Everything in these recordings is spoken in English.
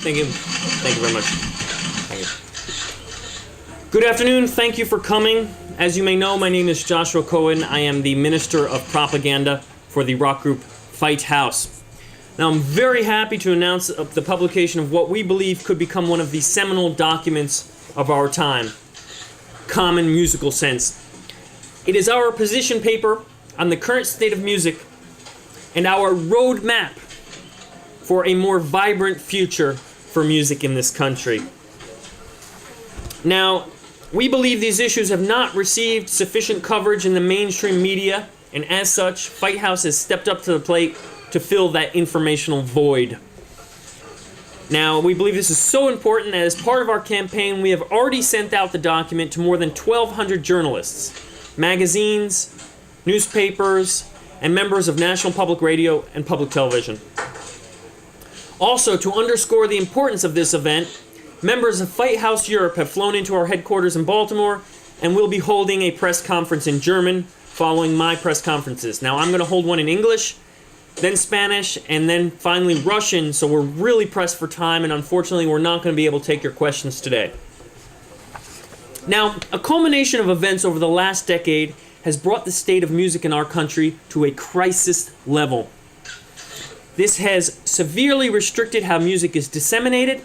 Thank you. Thank you very much. Thank you. Good afternoon. Thank you for coming. As you may know, my name is Joshua Cohen. I am the Minister of Propaganda for the rock group Fitehouse. Now, I'm very happy to announce the publication of what we believe could become one of the seminal documents of our time, Common Musical Sense. It is our position paper on the current state of music and our roadmap for a more vibrant future for music in this country. Now, we believe these issues have not received sufficient coverage in the mainstream media, and as such, Fitehouse has stepped up to the plate to fill that informational void. Now, we believe this is so important that as part of our campaign, we have already sent out the document to more than 1,200 journalists, magazines, newspapers, and members of National Public Radio and Public Television. Also, to underscore the importance of this event, members of Fitehouse Europe have flown into our headquarters in Baltimore and will be holding a press conference in German following my press conferences. Now, I'm going to hold one in English, then Spanish, and then finally Russian, so we're really pressed for time, and unfortunately we're not going to be able to take your questions today. Now, a culmination of events over the last decade has brought the state of music in our country to a crisis level. This has severely restricted how music is disseminated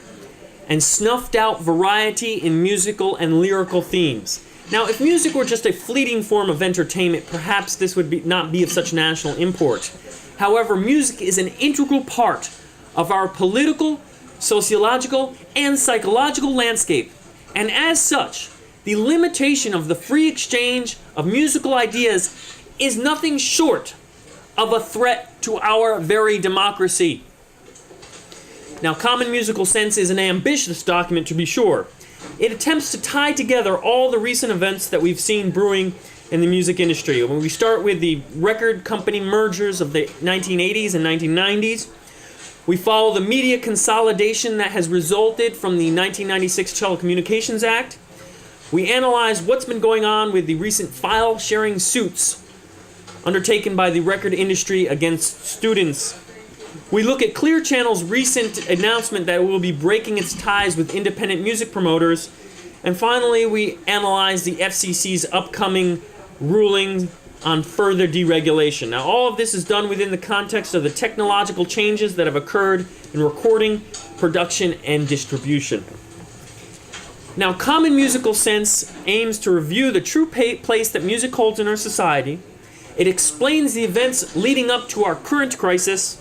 and snuffed out variety in musical and lyrical themes. Now, if music were just a fleeting form of entertainment, perhaps this would not be of such national import. However, music is an integral part of our political, sociological, and psychological landscape, and as such, the limitation of the free exchange of musical ideas is nothing short of a threat to our very democracy. Now, Common Musical Sense is an ambitious document, to be sure. It attempts to tie together all the recent events that we've seen brewing in the music industry. When we start with the record company mergers of the 1980s and 1990s, we follow the media consolidation that has resulted from the 1996 Telecommunications Act. We analyze what's been going on with the recent file-sharing suits undertaken by the record industry against students. We look at Clear Channel's recent announcement that it will be breaking its ties with independent music promoters. And finally, we analyze the FCC's upcoming ruling on further deregulation. Now, all of this is done within the context of the technological changes that have occurred in recording, production, and distribution. Now, Common Musical Sense aims to review the true place that music holds in our society. It explains the events leading up to our current crisis,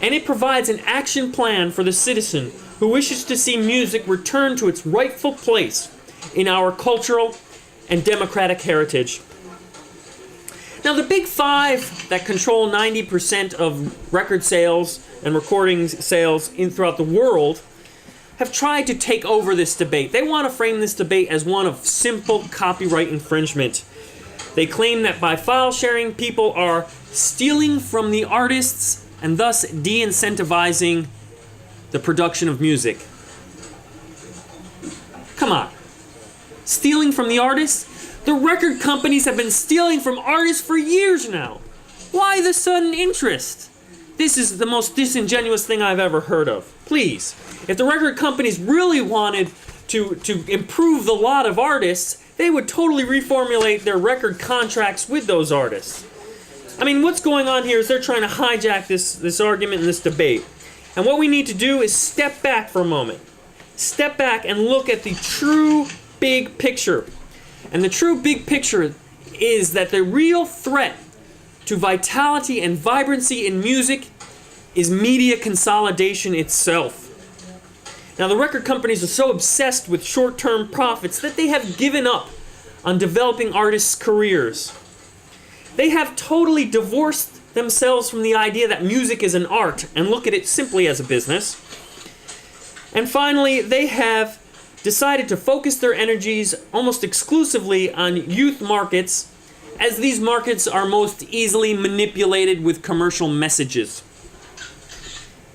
and it provides an action plan for the citizen who wishes to see music return to its rightful place in our cultural and democratic heritage. Now, the big five that control 90% of record sales and recording sales throughout the world have tried to take over this debate. They want to frame this debate as one of simple copyright infringement. They claim that by file sharing, people are stealing from the artists and thus de-incentivizing the production of music. Come on. Stealing from the artists? The record companies have been stealing from artists for years now. Why the sudden interest? This is the most disingenuous thing I've ever heard of. Please, if the record companies really wanted to improve the lot of artists, they would totally reformulate their record contracts with those artists. I mean, what's going on here is they're trying to hijack this argument and this debate. And what we need to do is step back for a moment. Step back and look at the true big picture. And the true big picture is that the real threat to vitality and vibrancy in music is media consolidation itself. Now, the record companies are so obsessed with short-term profits that they have given up on developing artists' careers. They have totally divorced themselves from the idea that music is an art and look at it simply as a business. And finally, they have decided to focus their energies almost exclusively on youth markets, as these markets are most easily manipulated with commercial messages.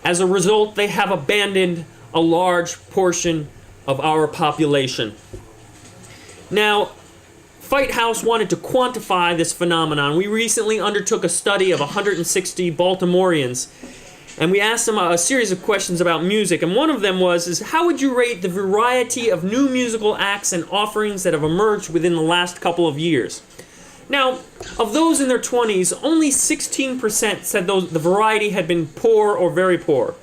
As a result, they have abandoned a large portion of our population. Now, Fitehouse wanted to quantify this phenomenon. We recently undertook a study of 160 Baltimoreans, And we asked them a series of questions about music, and one of them was, how would you rate the variety of new musical acts and offerings that have emerged within the last couple of years? Now, of those in their 20s, only 16% said the variety had been poor or very poor.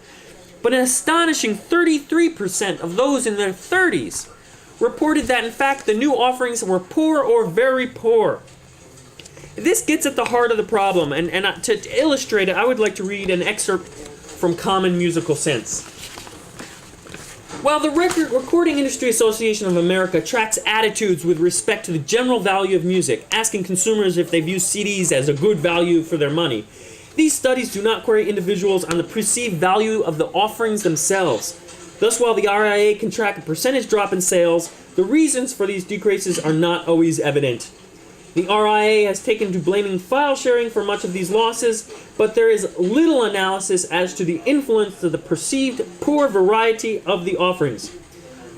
But an astonishing 33% of those in their 30s reported that, in fact, the new offerings were poor or very poor. This gets at the heart of the problem, and to illustrate it, I would like to read an excerpt from Common Musical Sense. While the Recording Industry Association of America tracks attitudes with respect to the general value of music, asking consumers if they view CDs as a good value for their money, these studies do not query individuals on the perceived value of the offerings themselves. Thus, while the RIAA can track a percentage drop in sales, the reasons for these decreases are not always evident. The RIAA has taken to blaming file sharing for much of these losses, but there is little analysis as to the influence of the perceived poor variety of the offerings.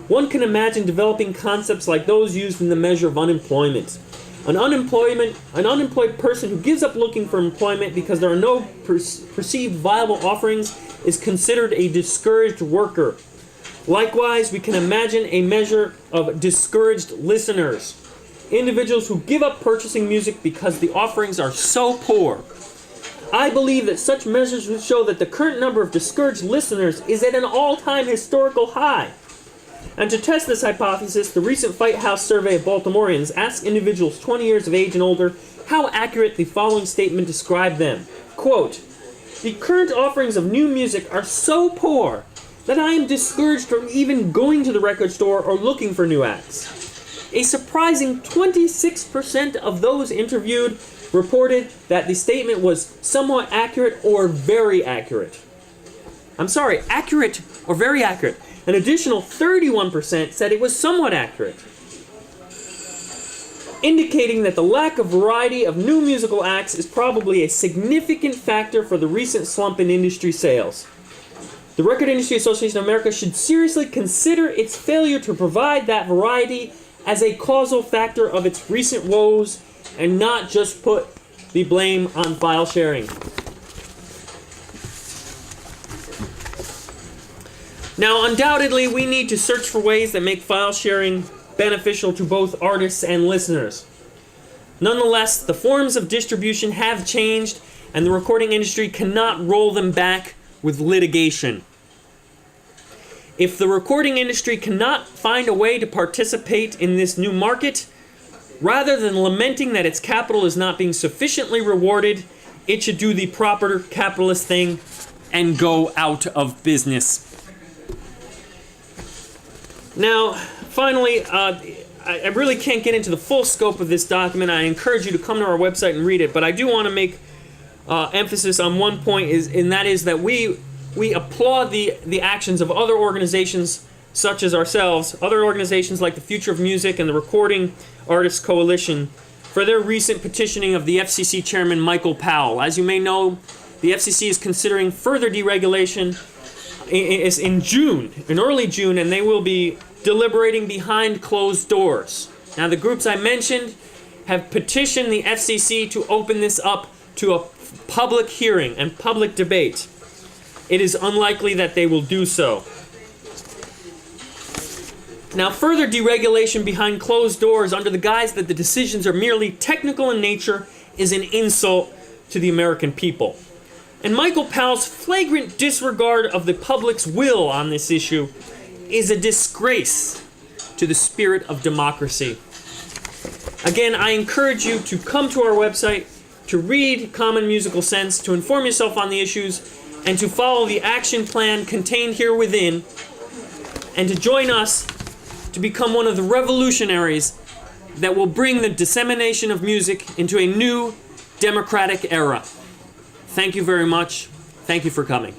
One can imagine developing concepts like those used in the measure of unemployment. An unemployed person who gives up looking for employment because there are no perceived viable offerings is considered a discouraged worker. Likewise, we can imagine a measure of discouraged listeners. Individuals who give up purchasing music because the offerings are so poor. I believe that such measures would show that the current number of discouraged listeners is at an all-time historical high. And to test this hypothesis, the recent Fitehouse survey of Baltimoreans asked individuals 20 years of age and older how accurate the following statement described them. Quote, "The current offerings of new music are so poor that I am discouraged from even going to the record store or looking for new acts." A surprising 26% of those interviewed reported that the statement was somewhat accurate or very accurate. I'm sorry, accurate or very accurate. An additional 31% said it was somewhat accurate, indicating that the lack of variety of new musical acts is probably a significant factor for the recent slump in industry sales. The Record Industry Association of America should seriously consider its failure to provide that variety as a causal factor of its recent woes, and not just put the blame on file sharing. Now, undoubtedly, we need to search for ways that make file sharing beneficial to both artists and listeners. Nonetheless, the forms of distribution have changed, and the recording industry cannot roll them back with litigation. If the recording industry cannot find a way to participate in this new market, rather than lamenting that its capital is not being sufficiently rewarded, it should do the proper capitalist thing and go out of business. Now, finally, I really can't get into the full scope of this document. I encourage you to come to our website and read it, but I do want to make emphasis on one point, and that is that we applaud the actions of other organizations such as ourselves, other organizations like the Future of Music and the Recording Artists Coalition, for their recent petitioning of the FCC Chairman Michael Powell. As you may know, the FCC is considering further deregulation in early June, and they will be deliberating behind closed doors. Now, the groups I mentioned have petitioned the FCC to open this up to a public hearing and public debate. It is unlikely that they will do so. Now, further deregulation behind closed doors under the guise that the decisions are merely technical in nature is an insult to the American people. And Michael Powell's flagrant disregard of the public's will on this issue is a disgrace to the spirit of democracy. Again, I encourage you to come to our website, to read Common Musical Sense, to inform yourself on the issues, and to follow the action plan contained here within, and to join us to become one of the revolutionaries that will bring the dissemination of music into a new democratic era. Thank you very much. Thank you for coming.